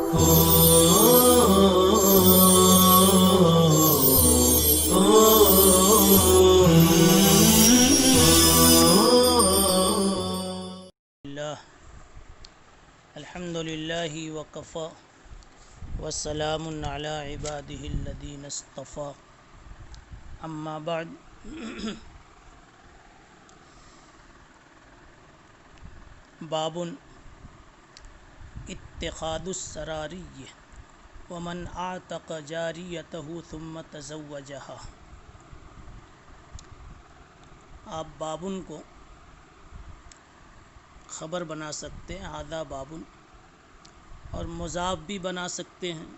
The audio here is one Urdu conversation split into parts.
الحمد للہ وکفی وسلام علی عبادہ الذین اصطفی اما بعد باب اتخاذ السراریہ ومن اعتق جاریتہ ثم تزوجہا۔ آپ بابن کو خبر بنا سکتے ہیں، ھذا بابن، اور مضاف بھی بنا سکتے ہیں،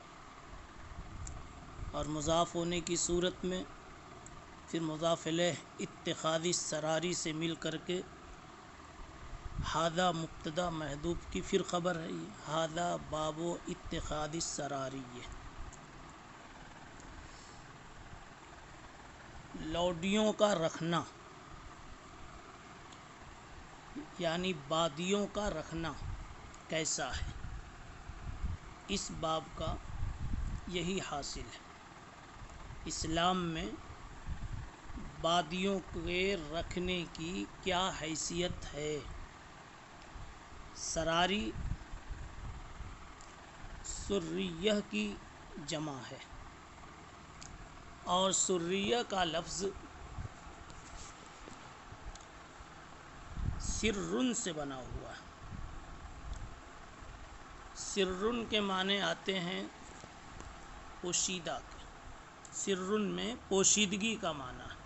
اور مضاف ہونے کی صورت میں پھر مضاف الیہ اتخاذ السراری سے مل کر کے ھذا مبتدا محذوف کی پھر خبر ہے، ھذا باب اتخاذ السراری۔ لوڈیوں کا رکھنا یعنی بادیوں کا رکھنا کیسا ہے، اس باب کا یہی حاصل ہے۔ اسلام میں بادیوں کے رکھنے کی کیا حیثیت ہے؟ سراری سریہ کی جمع ہے، اور سریہ کا لفظ سرن سے بنا ہوا ہے۔ سرن کے معنی آتے ہیں پوشیدہ کے، سرن میں پوشیدگی کا معنی ہے۔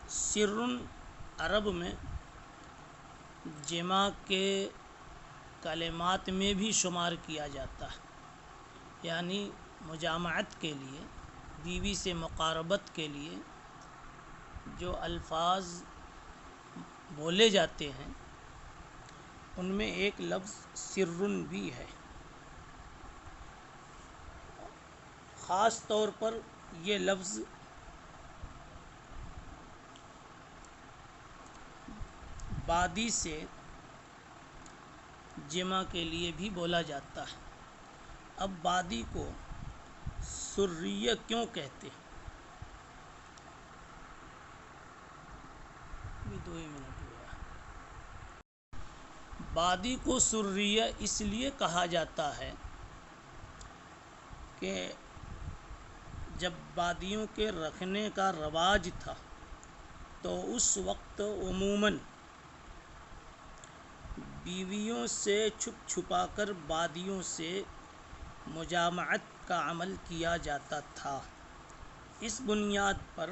سرن عرب میں جمع کے کلمات میں بھی شمار کیا جاتا ہے، یعنی مجامعت کے لیے، بیوی سے مقاربت کے لیے جو الفاظ بولے جاتے ہیں ان میں ایک لفظ سرن بھی ہے۔ خاص طور پر یہ لفظ بادی سے جمع کے لیے بھی بولا جاتا ہے۔ اب بادی کو سریہ کیوں کہتے ہیں؟ بادی کو سریہ اس لیے کہا جاتا ہے کہ جب بادیوں کے رکھنے کا رواج تھا تو اس وقت عموماً بیویوں سے چھپ چھپا کر بادیوں سے مجامعت کا عمل کیا جاتا تھا۔ اس بنیاد پر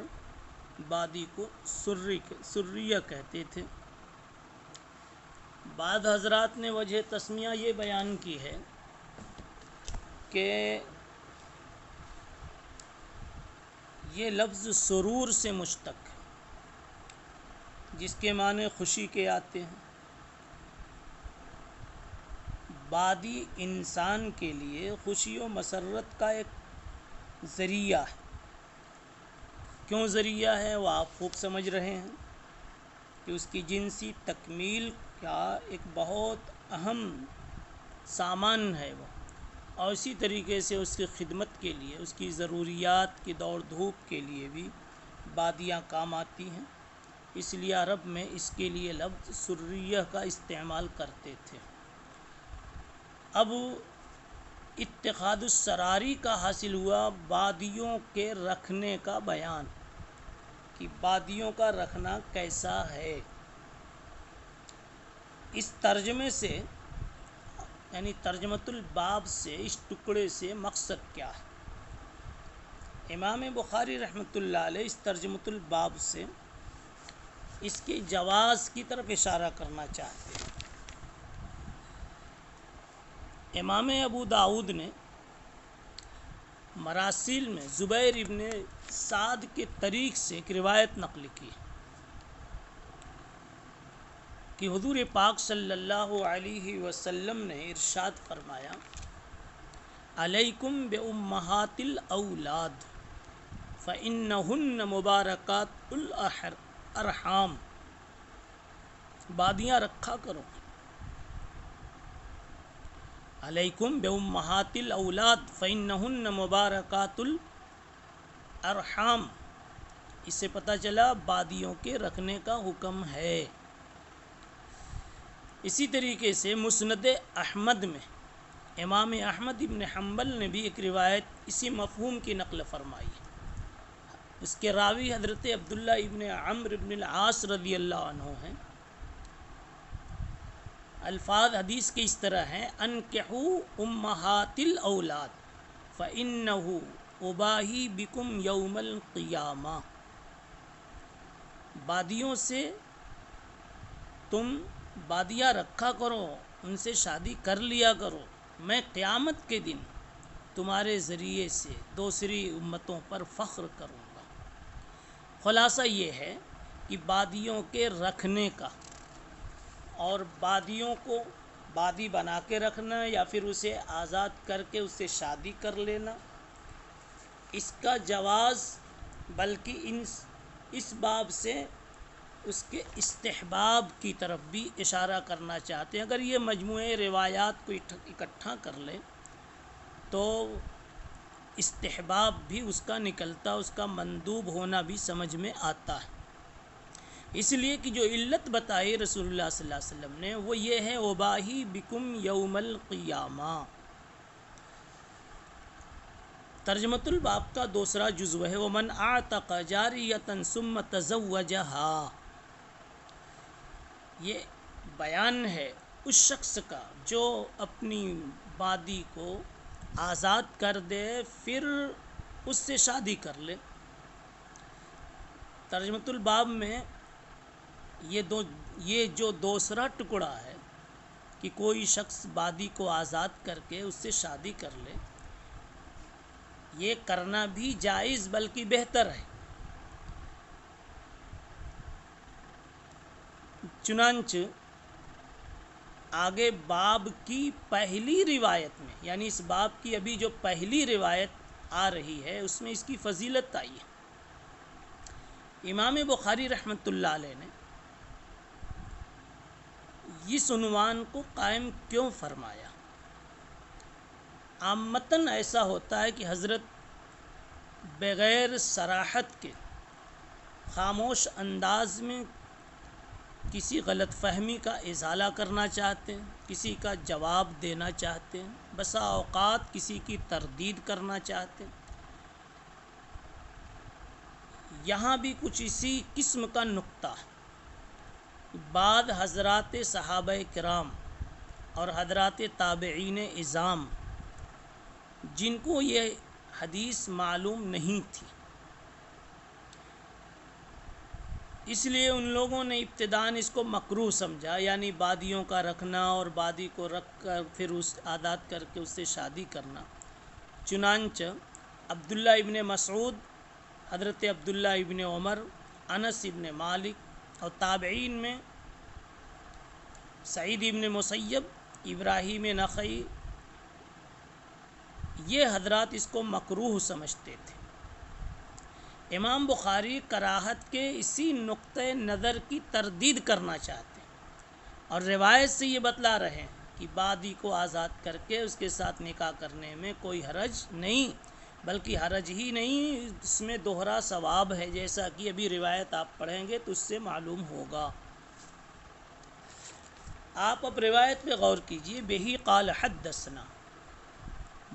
بادی کو سریہ کہتے تھے۔ بعض حضرات نے وجہ تسمیہ یہ بیان کی ہے کہ یہ لفظ سرور سے مشتق ہے، جس کے معنی خوشی کے آتے ہیں۔ بادی انسان کے لیے خوشی و مسرت کا ایک ذریعہ ہے۔ کیوں ذریعہ ہے وہ آپ خوب سمجھ رہے ہیں کہ اس کی جنسی تکمیل کا ایک بہت اہم سامان ہے وہ، اور اسی طریقے سے اس کی خدمت کے لیے، اس کی ضروریات کی دوڑ دھوپ کے لیے بھی بادیاں کام آتی ہیں۔ اس لیے عرب میں اس کے لیے لفظ سریہ کا استعمال کرتے تھے۔ اب اتخاذ السراری کا حاصل ہوا بادیوں کے رکھنے کا بیان، کہ بادیوں کا رکھنا کیسا ہے۔ اس ترجمے سے یعنی ترجمۃ الباب سے، اس ٹکڑے سے مقصد کیا ہے؟ امام بخاری رحمۃ اللہ علیہ اس ترجمۃ الباب سے اس کے جواز کی طرف اشارہ کرنا چاہتے ہیں۔ امام ابو داؤد نے مراسیل میں زبیر ابن سعد کے طریق سے ایک روایت نقل کی کہ حضور پاک صلی اللہ علیہ وسلم نے ارشاد فرمایا، علیکم بأمہات الاولاد فإنہن مبارکات الارحام، بادیاں رکھا کرو، علیکم بأمہات الاولاد فإنہن مبارکات الارحام، اس سے پتہ چلا بادیوں کے رکھنے کا حکم ہے۔ اسی طریقے سے مسند احمد میں امام احمد ابن حنبل نے بھی ایک روایت اسی مفہوم کی نقل فرمائی ہے۔ اس کے راوی حضرت عبداللہ ابن عمرو ابن العاص رضی اللہ عنہ ہیں۔ الفاظ حدیث کے اس طرح ہیں: انکحوا امہات الاولاد فإنہ اباہی بکم یوم القیامہ، بادیوں سے تم بادیاں رکھا کرو، ان سے شادی کر لیا کرو، میں قیامت کے دن تمہارے ذریعے سے دوسری امتوں پر فخر کروں گا۔ خلاصہ یہ ہے کہ بادیوں کے رکھنے کا اور بادیوں کو بادی بنا کے رکھنا یا پھر اسے آزاد کر کے اس سے شادی کر لینا، اس کا جواز، بلکہ اس باب سے اس کے استحباب کی طرف بھی اشارہ کرنا چاہتے ہیں۔ اگر یہ مجموعے روایات کو اکٹھا کر لے تو استحباب بھی اس کا نکلتا، اس کا مندوب ہونا بھی سمجھ میں آتا ہے۔ اس لیے کہ جو علت بتائی رسول اللہ صلی اللہ علیہ وسلم نے وہ یہ ہے اباہی بکم یوم القیامہ۔ ترجمۃ الباب کا دوسرا جزو ہے ومن اعتق جاریۃ ثم تزوجها، یہ بیان ہے اس شخص کا جو اپنی بادی کو آزاد کر دے پھر اس سے شادی کر لے۔ ترجمۃ الباب میں یہ جو دوسرا ٹکڑا ہے کہ کوئی شخص بادی کو آزاد کر کے اس سے شادی کر لے، یہ کرنا بھی جائز بلکہ بہتر ہے۔ چنانچہ آگے باب کی پہلی روایت میں، یعنی اس باب کی ابھی جو پہلی روایت آ رہی ہے اس میں اس کی فضیلت آئی ہے۔ امام بخاری رحمۃ اللہ علیہ نے اس عنوان کو قائم کیوں فرمایا؟ عامتاً ایسا ہوتا ہے کہ حضرت بغیر صراحت کے خاموش انداز میں کسی غلط فہمی کا ازالہ کرنا چاہتے ہیں، کسی کا جواب دینا چاہتے ہیں، بسا اوقات کسی کی تردید کرنا چاہتے ہیں۔ یہاں بھی کچھ اسی قسم کا نقطہ ہے۔ بعض حضرات صحابہ کرام اور حضرات تابعین اعظام جن کو یہ حدیث معلوم نہیں تھی، اس لیے ان لوگوں نے ابتداً اس کو مکروہ سمجھا، یعنی بادیوں کا رکھنا اور بادی کو رکھ کر پھر اس آزاد کر کے اس سے شادی کرنا۔ چنانچہ عبداللہ ابن مسعود، حضرت عبداللہ ابن عمر، انس ابن مالک اور تابعین میں سعید ابن مسیب، ابراہیم نخعی، یہ حضرات اس کو مکروہ سمجھتے تھے۔ امام بخاری کراہت کے اسی نقطۂ نظر کی تردید کرنا چاہتے ہیں اور روایت سے یہ بتلا رہے ہیں کہ بادی کو آزاد کر کے اس کے ساتھ نکاح کرنے میں کوئی حرج نہیں، بلکہ حرج ہی نہیں، اس میں دوہرا ثواب ہے، جیسا کہ ابھی روایت آپ پڑھیں گے تو اس سے معلوم ہوگا۔ آپ اب روایت پہ غور کیجئے۔ بہی قال حدثنا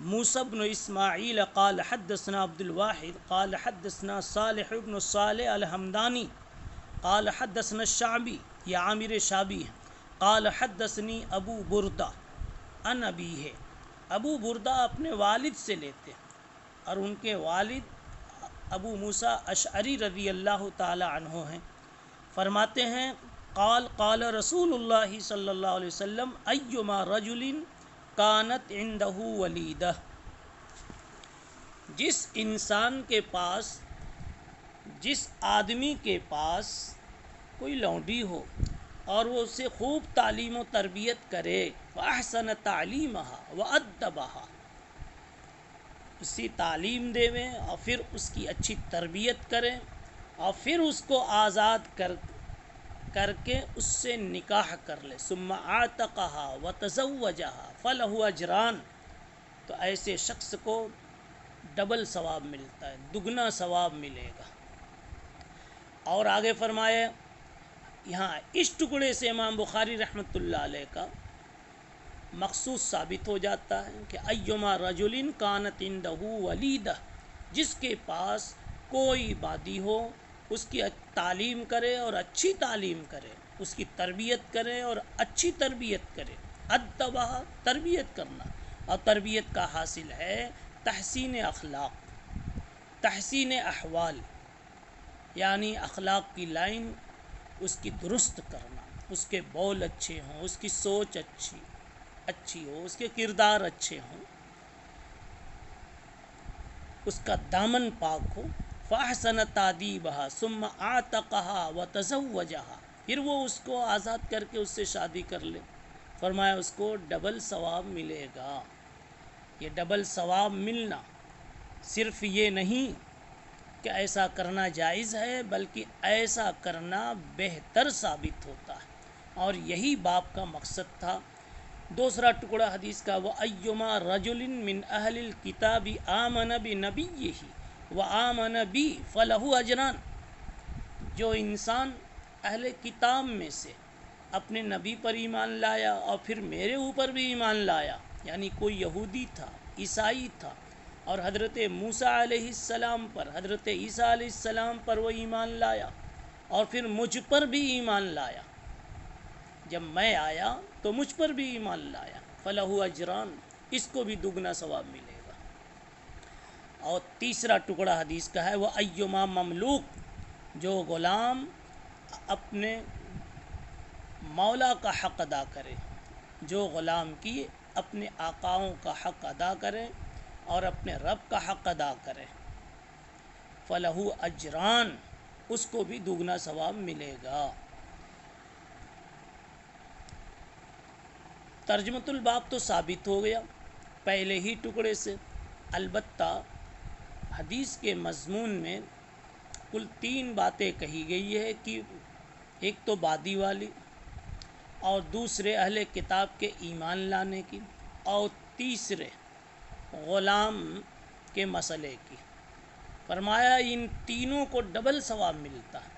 موسیٰ بن اسماعیل قال حدثنا عبد الواحد قال حدثنا صالح بن صالح الحمدانی قال حدثنا الشعبی، یہ عامر شعبی ہے، قال حدثنی ابو بردہ ان ابیہ، ابو بردہ اپنے والد سے لیتے ہیں اور ان کے والد ابو موسیٰ اشعری رضی اللہ تعالی عنہ ہیں۔ فرماتے ہیں قال قال رسول اللہ صلی اللہ علیہ وسلم ایما رجل کانت عندہ ولیدہ، جس انسان کے پاس، جس آدمی کے پاس کوئی لونڈی ہو اور وہ اسے خوب تعلیم و تربیت کرے، وَأَحْسَنَ تَعْلِيمَهَا وَأَدَّبَهَا، اسی تعلیم دے اور پھر اس کی اچھی تربیت کریں اور پھر اس کو آزاد کر کر کے اس سے نکاح کر لے، ثم اعتقہا وتزوجہا فلہ اجران، تو ایسے شخص کو ڈبل ثواب ملتا ہے، دگنا ثواب ملے گا۔ اور آگے فرمایا یہاں اس ٹکڑے سے امام بخاری رحمۃ اللہ علیہ کا مخصوص ثابت ہو جاتا ہے کہ ایما رجل کانت عندہ ولیدہ، جس کے پاس کوئی بادی ہو اس کی تعلیم کرے اور اچھی تعلیم کرے، اس کی تربیت کرے اور اچھی تربیت کرے، ادبہ تربیت کرنا، اور تربیت کا حاصل ہے تحسین اخلاق، تحسین احوال، یعنی اخلاق کی لائن اس کی درست کرنا، اس کے بول اچھے ہوں، اس کی سوچ اچھی ہو، اس کے کردار اچھے ہوں، اس کا دامن پاک ہو، فاحسن تادیبہا ثم اعتقہا وتزوجہا، پھر وہ اس کو آزاد کر کے اس سے شادی کر لے، فرمایا اس کو ڈبل ثواب ملے گا۔ یہ ڈبل ثواب ملنا صرف یہ نہیں کہ ایسا کرنا جائز ہے، بلکہ ایسا کرنا بہتر ثابت ہوتا ہے، اور یہی باب کا مقصد تھا۔ دوسرا ٹکڑا حدیث کا، وَأَيُّمَا رَجُلٍ مِّنْ أَهْلِ الْكِتَابِ آمَنَ بِنَبِيِّهِ وَآمَنَ بِي فَلَهُ أَجْرَانِ، جو انسان اہل کتاب میں سے اپنے نبی پر ایمان لایا اور پھر میرے اوپر بھی ایمان لایا، یعنی کوئی یہودی تھا، عیسائی تھا، اور حضرت موسیٰ علیہ السلام پر، حضرت عیسیٰ علیہ السلام پر وہ ایمان لایا اور پھر مجھ پر بھی ایمان لایا، جب میں آیا تو مجھ پر بھی ایمان لایا، فَلَهُ اجران، اس کو بھی دگنا ثواب ملے گا۔ اور تیسرا ٹکڑا حدیث کا ہے، وہ ایما مملوک، جو غلام اپنے مولا کا حق ادا کرے، جو غلام کی اپنے آقاؤں کا حق ادا کرے اور اپنے رب کا حق ادا کرے، فَلَهُ اجران، اس کو بھی دگنا ثواب ملے گا۔ ترجمۃ الباب تو ثابت ہو گیا پہلے ہی ٹکڑے سے، البتہ حدیث کے مضمون میں کل 3 باتیں کہی گئی ہے کہ ایک تو بادی والی، اور دوسرے اہل کتاب کے ایمان لانے کی، اور تیسرے غلام کے مسئلے کی۔ فرمایا ان تینوں کو ڈبل ثواب ملتا ہے۔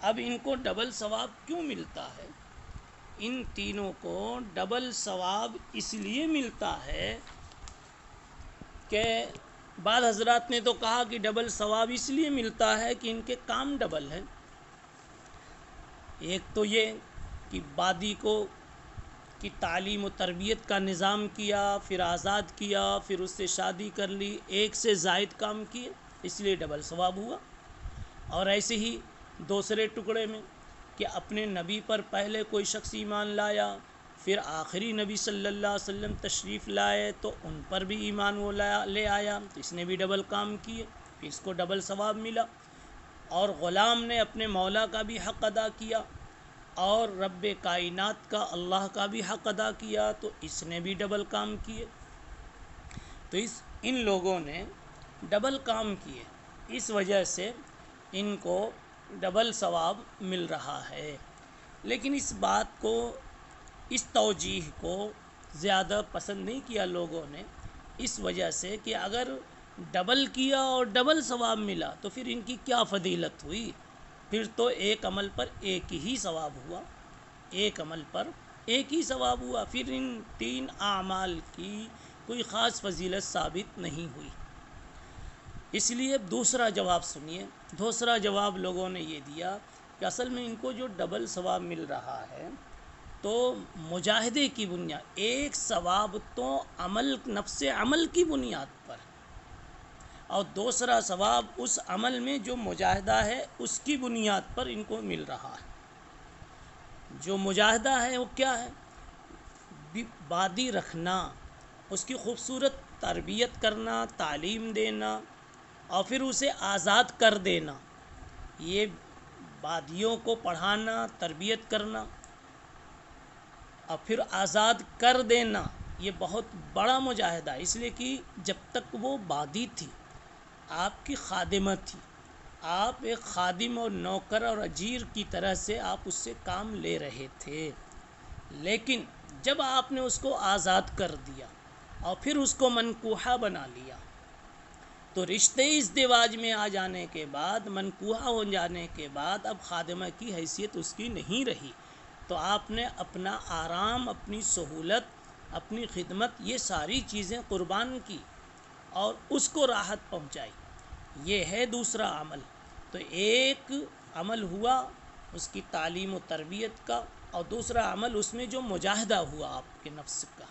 اب ان کو ڈبل ثواب کیوں ملتا ہے؟ ان تینوں کو ڈبل ثواب اس لیے ملتا ہے کہ بعض حضرات نے تو کہا کہ ڈبل ثواب اس لیے ملتا ہے کہ ان کے کام ڈبل ہیں۔ ایک تو یہ کہ بادی کو کی تعلیم و تربیت کا نظام کیا، پھر آزاد کیا، پھر اس سے شادی کر لی، ایک سے زائد کام کیے، اس لیے ڈبل ثواب ہوا۔ اور ایسے ہی دوسرے ٹکڑے میں کہ اپنے نبی پر پہلے کوئی شخص ایمان لایا، پھر آخری نبی صلی اللہ علیہ وسلم تشریف لائے تو ان پر بھی ایمان وہ لے آیا، تو اس نے بھی ڈبل کام کیے، پھر اس کو ڈبل ثواب ملا۔ اور غلام نے اپنے مولا کا بھی حق ادا کیا اور رب کائنات کا اللہ کا بھی حق ادا کیا، تو اس نے بھی ڈبل کام کیے۔ تو ان لوگوں نے ڈبل کام کیے، اس وجہ سے ان کو ڈبل ثواب مل رہا ہے۔ لیکن اس بات کو، اس توجیہ کو زیادہ پسند نہیں کیا لوگوں نے، اس وجہ سے کہ اگر ڈبل کیا اور ڈبل ثواب ملا تو پھر ان کی کیا فضیلت ہوئی؟ پھر تو ایک عمل پر ایک ہی ثواب ہوا، ایک عمل پر ایک ہی ثواب ہوا، پھر ان 3 اعمال کی کوئی خاص فضیلت ثابت نہیں ہوئی۔ اس لیے دوسرا جواب سنیے، دوسرا جواب لوگوں نے یہ دیا کہ اصل میں ان کو جو ڈبل ثواب مل رہا ہے تو مجاہدے کی بنیاد، ایک ثواب تو نفس عمل کی بنیاد پر، اور دوسرا ثواب اس عمل میں جو مجاہدہ ہے اس کی بنیاد پر ان کو مل رہا ہے۔ جو مجاہدہ ہے وہ کیا ہے؟ بادی رکھنا، اس کی خوبصورت تربیت کرنا، تعلیم دینا اور پھر اسے آزاد کر دینا، یہ بادیوں کو پڑھانا، تربیت کرنا اور پھر آزاد کر دینا، یہ بہت بڑا مجاہدہ ہے، اس لیے کہ جب تک وہ بادی تھی، آپ کی خادمہ تھی، آپ ایک خادم اور نوکر اور اجیر کی طرح سے آپ اس سے کام لے رہے تھے، لیکن جب آپ نے اس کو آزاد کر دیا اور پھر اس کو منکوحہ بنا لیا، تو رشتے ازدواج میں آ جانے کے بعد، منکوحہ ہو جانے کے بعد اب خادمہ کی حیثیت اس کی نہیں رہی، تو آپ نے اپنا آرام، اپنی سہولت، اپنی خدمت، یہ ساری چیزیں قربان کی اور اس کو راحت پہنچائی۔ یہ ہے دوسرا عمل۔ تو ایک عمل ہوا اس کی تعلیم و تربیت کا، اور دوسرا عمل اس میں جو مجاہدہ ہوا آپ کے نفس کا،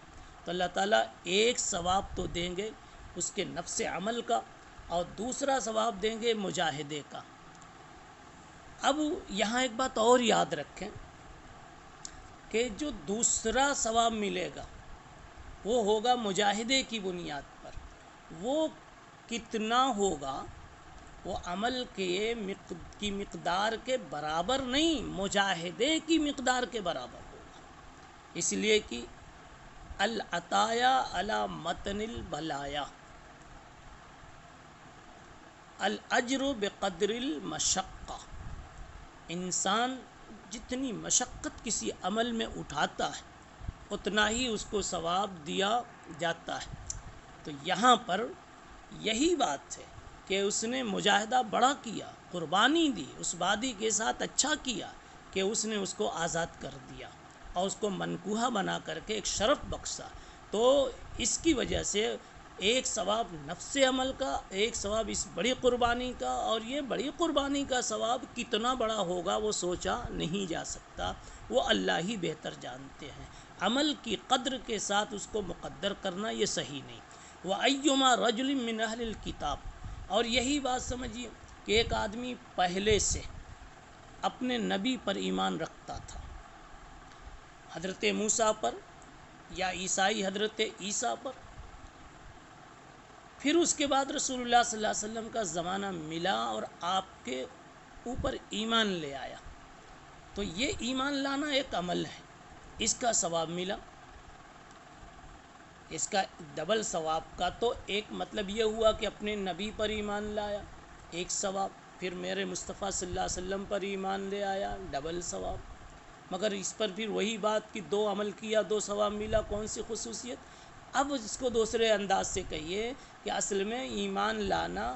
تو اللہ تعالیٰ ایک ثواب تو دیں گے اس کے نفس عمل کا، اور دوسرا ثواب دیں گے مجاہدے کا۔ اب یہاں ایک بات اور یاد رکھیں کہ جو دوسرا ثواب ملے گا وہ ہوگا مجاہدے کی بنیاد پر۔ وہ کتنا ہوگا؟ وہ عمل کی مقدار کے برابر نہیں، مجاہدے کی مقدار کے برابر ہوگا، اس لیے کہ العطایا علی متن البلایا، الاجر بقدر المشقہ۔ انسان جتنی مشقت کسی عمل میں اٹھاتا ہے اتنا ہی اس کو ثواب دیا جاتا ہے۔ تو یہاں پر یہی بات ہے کہ اس نے مجاہدہ بڑا کیا، قربانی دی، اس وادی کے ساتھ اچھا کیا کہ اس نے اس کو آزاد کر دیا اور اس کو منکوحہ بنا کر کے ایک شرف بخشا۔ تو اس کی وجہ سے ایک ثواب نفس عمل کا، ایک ثواب اس بڑی قربانی کا، اور یہ بڑی قربانی کا ثواب کتنا بڑا ہوگا وہ سوچا نہیں جا سکتا، وہ اللہ ہی بہتر جانتے ہیں۔ عمل کی قدر کے ساتھ اس کو مقدر کرنا یہ صحیح نہیں۔ وَأَيُّمَا رَجُلٍ مِّنْ أَهْلِ الْكِتَابِ، اور یہی بات سمجھیے کہ ایک آدمی پہلے سے اپنے نبی پر ایمان رکھتا تھا، حضرت موسیٰ پر یا عیسائی حضرت عیسیٰ پر، پھر اس کے بعد رسول اللہ صلی اللہ علیہ وسلم کا زمانہ ملا اور آپ کے اوپر ایمان لے آیا، تو یہ ایمان لانا ایک عمل ہے، اس کا ثواب ملا، اس کا ڈبل ثواب کا۔ تو ایک مطلب یہ ہوا کہ اپنے نبی پر ایمان لایا، ایک ثواب، پھر میرے مصطفیٰ صلی اللہ علیہ وسلم پر ایمان لے آیا، ڈبل ثواب۔ مگر اس پر پھر وہی بات کہ دو عمل کیا دو ثواب ملا، کون سی خصوصیت؟ اب اس کو دوسرے انداز سے کہیے کہ اصل میں ایمان لانا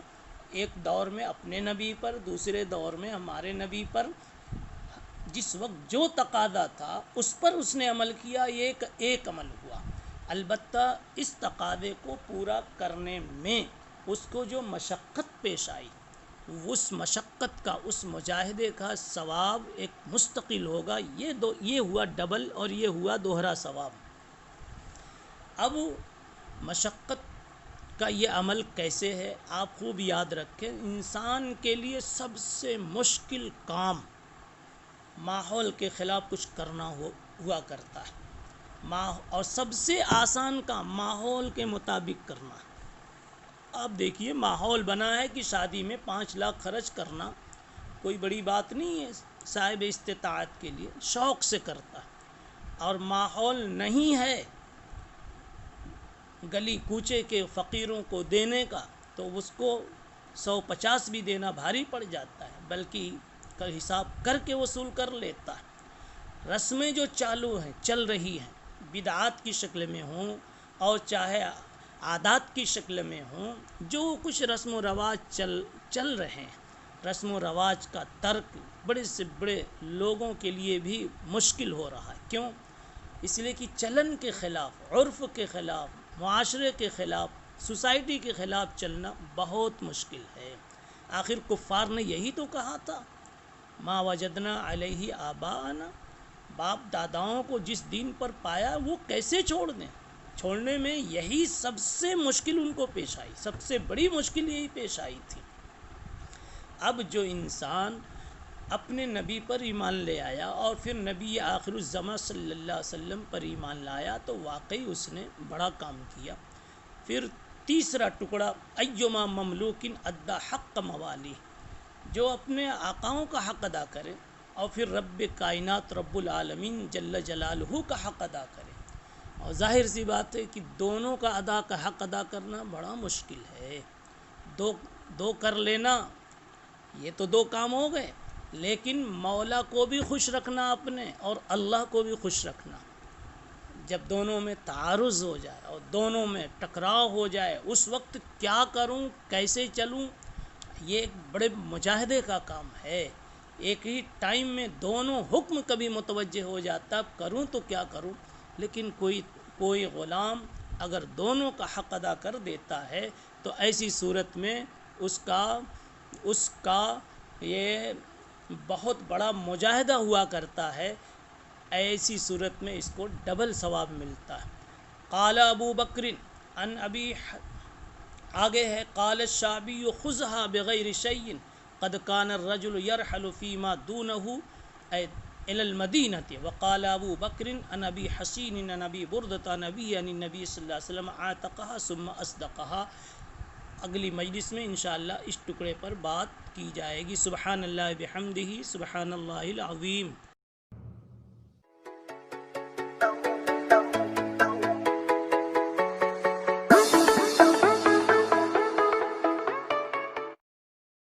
ایک دور میں اپنے نبی پر، دوسرے دور میں ہمارے نبی پر، جس وقت جو تقاضا تھا اس پر اس نے عمل کیا، یہ ایک عمل ہوا۔ البتہ اس تقاضے کو پورا کرنے میں اس کو جو مشقت پیش آئی، اس مشقت کا، اس مجاہدے کا ثواب ایک مستقل ہوگا، یہ ہوا ڈبل اور یہ ہوا دوہرا ثواب۔ اب مشقت کا یہ عمل کیسے ہے آپ خوب یاد رکھیں۔ انسان کے لیے سب سے مشکل کام ماحول کے خلاف کچھ کرنا ہوا کرتا ہے، اور سب سے آسان کام ماحول کے مطابق کرنا ہے۔ آپ دیکھیے ماحول بنا ہے کہ شادی میں 5 لاکھ خرچ کرنا کوئی بڑی بات نہیں ہے، صاحب استطاعت کے لیے شوق سے کرتا ہے، اور ماحول نہیں ہے گلی کوچے کے فقیروں کو دینے کا تو اس کو 150 بھی دینا بھاری پڑ جاتا ہے، بلکہ حساب کر کے وصول کر لیتا ہے۔ رسمیں جو چالو ہیں، چل رہی ہیں، بدعات کی شکل میں ہوں اور چاہے عادات کی شکل میں ہوں، جو کچھ رسم و رواج چل رہے ہیں، رسم و رواج کا ترک بڑے سے بڑے لوگوں کے لیے بھی مشکل ہو رہا ہے۔ کیوں؟ اس لیے کہ چلن کے خلاف، عرف کے خلاف، معاشرے کے خلاف، سوسائٹی کے خلاف چلنا بہت مشکل ہے۔ آخر کفار نے یہی تو کہا تھا، ما وجدنا علیہ آباءنا، باپ داداؤں کو جس دین پر پایا وہ کیسے چھوڑ دیں؟ چھوڑنے میں یہی سب سے مشکل ان کو پیش آئی، سب سے بڑی مشکل یہی پیش آئی تھی۔ اب جو انسان اپنے نبی پر ایمان لے آیا اور پھر نبی آخر الزماں صلی اللہ علیہ وسلم پر ایمان لایا تو واقعی اس نے بڑا کام کیا۔ پھر تیسرا ٹکڑا، ایما مملوکن ادا حق موالی، جو اپنے آقاؤں کا حق ادا کرے اور پھر رب کائنات رب العالمین جل جلالہ کا حق ادا کرے۔ اور ظاہر سی بات ہے کہ دونوں کا حق ادا کرنا بڑا مشکل ہے۔ دو کر لینا یہ تو دو کام ہو گئے، لیکن مولا کو بھی خوش رکھنا اپنے اور اللہ کو بھی خوش رکھنا۔ جب دونوں میں تعارض ہو جائے اور دونوں میں ٹکراؤ ہو جائے، اس وقت کیا کروں، کیسے چلوں، یہ ایک بڑے مجاہدے کا کام ہے۔ ایک ہی ٹائم میں دونوں حکم کبھی متوجہ ہو جاتا، اب کروں تو کیا کروں، لیکن کوئی غلام اگر دونوں کا حق ادا کر دیتا ہے تو ایسی صورت میں اس کا یہ بہت بڑا مجاہدہ ہوا کرتا ہے، ایسی صورت میں اس کو ڈبل ثواب ملتا ہے۔ قال ابو بکر ان ابی، آگے ہے قال الشعبی خذها بغیر شیء قد كان الرجل يرحل فيما دونه الى المدینہ، وقال ابو بکر ان ابی حسین ان ابی بردۃ نبی عن النبی صلی اللہ علیہ وسلم عاتقها ثم اصدقها۔ اگلی مجلس میں انشاءاللہ اس ٹکڑے پر بات کی جائے گی۔ سبحان اللہ بحمدہ، سبحان اللہ العظیم۔